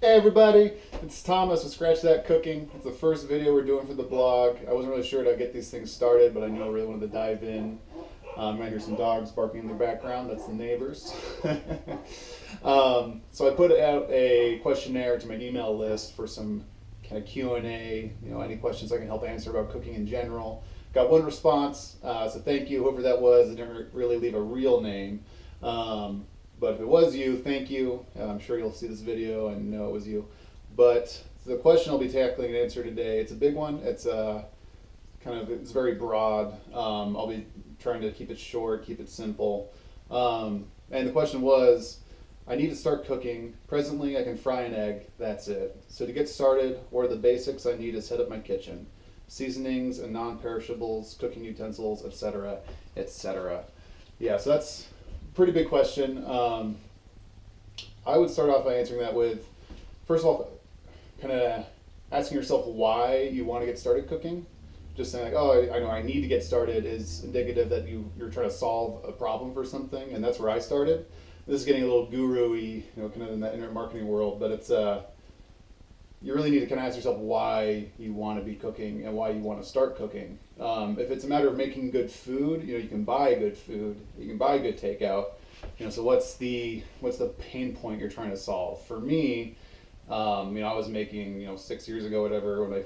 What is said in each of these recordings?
Hey everybody, it's Thomas with Scratch That Cooking. It's the first video we're doing for the blog. I wasn't really sure to get these things started, but I knew I really wanted to dive in. You might hear some dogs barking in the background. That's the neighbors. So I put out a questionnaire to my email list for some kind of Q&A, any questions I can help answer about cooking in general. Got one response, so thank you, whoever that was. I didn't really leave a real name. But if it was you, thank you. I'm sure you'll see this video and know it was you. But the question I'll be tackling and answer today, it's a big one. It's very broad. I'll be trying to keep it short, keep it simple. And the question was, I need to start cooking. Presently, I can fry an egg. That's it. So to get started, what are the basics I need to set up my kitchen? Seasonings and non-perishables, cooking utensils, etc., etc. Yeah, so that's a pretty big question. I would start off by answering that with, first of all, kind of asking yourself why you want to get started cooking. Just saying like, oh, I know I need to get started is indicative that you're trying to solve a problem for something, and that's where I started. This is getting a little guru-y, kind of in that internet marketing world, but it's you really need to kind of ask yourself why you want to be cooking and why you want to start cooking. If it's a matter of making good food, you can buy good food, you can buy good takeout. So what's the pain point you're trying to solve? For me, I was making 6 years ago, whatever, when I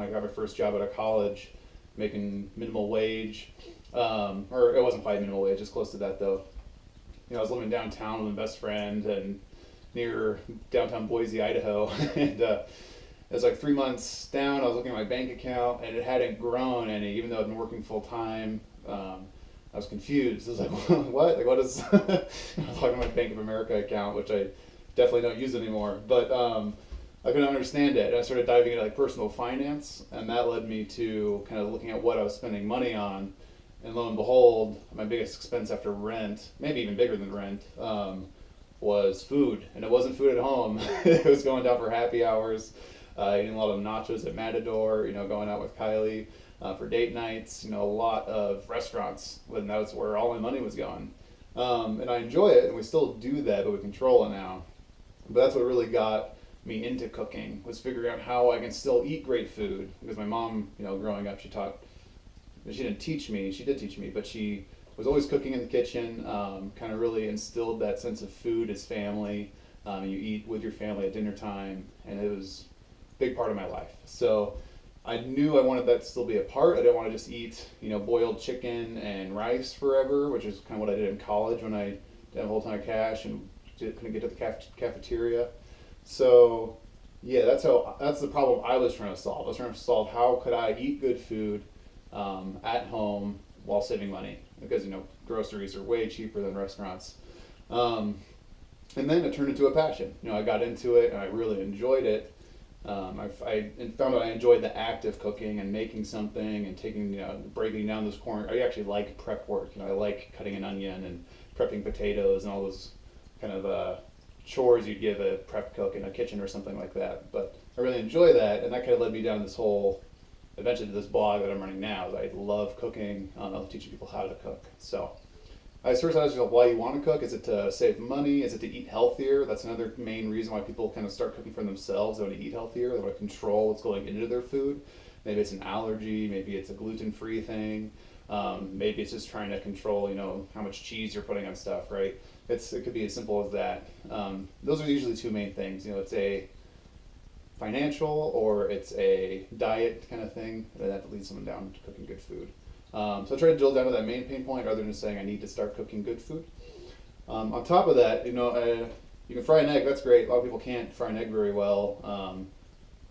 got my first job out of college, making minimal wage, or it wasn't quite minimum wage, just close to that though. I was living downtown with my best friend and near downtown Boise, Idaho, and it was like 3 months down. I was looking at my bank account, and it hadn't grown any, even though I'd been working full time. I was confused. I was like, "What? Like, what is?" I was looking at my Bank of America account, which I definitely don't use anymore. But I couldn't understand it, and I started diving into like personal finance, and that led me to kind of looking at what I was spending money on. And lo and behold, my biggest expense after rent, maybe even bigger than rent, was food, and it wasn't food at home. It was going down for happy hours, eating a lot of nachos at Matador, going out with Kylie for date nights, a lot of restaurants, and that was where all my money was going. And I enjoy it, and we still do that, but we control it now. But that's what really got me into cooking, was figuring out how I can still eat great food. Because my mom, growing up, she didn't teach me, she did teach me, but she was always cooking in the kitchen, kind of really instilled that sense of food as family. You eat with your family at dinner time, and it was a big part of my life. So I knew I wanted that to still be a part. I didn't want to just eat, boiled chicken and rice forever, which is kind of what I did in college when I didn't have a whole ton of cash and couldn't get to the cafeteria. So yeah, that's the problem I was trying to solve. I was trying to solve how could I eat good food at home while saving money, because groceries are way cheaper than restaurants. Um, and then it turned into a passion. I got into it and I really enjoyed it. I found out I enjoyed the act of cooking and making something and taking, breaking down those corn. I actually like prep work. I like cutting an onion and prepping potatoes and all those kind of chores you'd give a prep cook in a kitchen or something like that. But I really enjoy that, and that kind of led me down this whole, eventually to this blog that I'm running now. I love cooking. I love teaching people how to cook. So I first asked yourself why you want to cook. Is it to save money? Is it to eat healthier? That's another main reason why people kind of start cooking for themselves. They want to eat healthier. They want to control what's going into their food. Maybe it's an allergy. Maybe it's a gluten-free thing. Maybe it's just trying to control, how much cheese you're putting on stuff, right? It could be as simple as that. Those are usually two main things. It's a financial or it's a diet kind of thing that leads someone down to cooking good food. So I try to drill down to that main pain point rather than just saying I need to start cooking good food. On top of that, you can fry an egg. That's great. A lot of people can't fry an egg very well.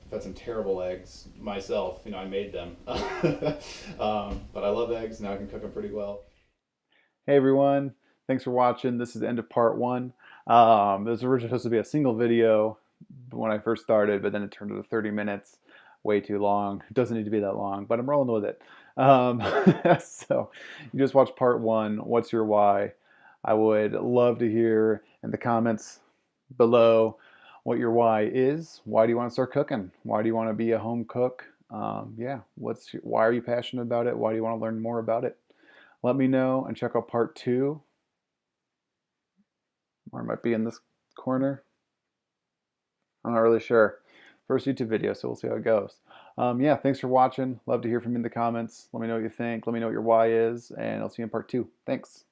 I've had some terrible eggs myself. I made them, but I love eggs. Now I can cook them pretty well. Hey everyone, thanks for watching. This is the end of part one. This was originally supposed to be a single video when I first started, but then it turned into 30 minutes, way too long. It doesn't need to be that long, but I'm rolling with it. Um, so you just watched part one. What's your why? I would love to hear in the comments below what your why is. Why do you want to start cooking? Why do you want to be a home cook? Yeah, why are you passionate about it? Why do you want to learn more about it? Let me know and check out part two, or it might be in this corner. I'm not really sure. First YouTube video, so we'll see how it goes. Yeah, thanks for watching. Love to hear from you in the comments. Let me know what you think. Let me know what your why is, and I'll see you in part 2. Thanks.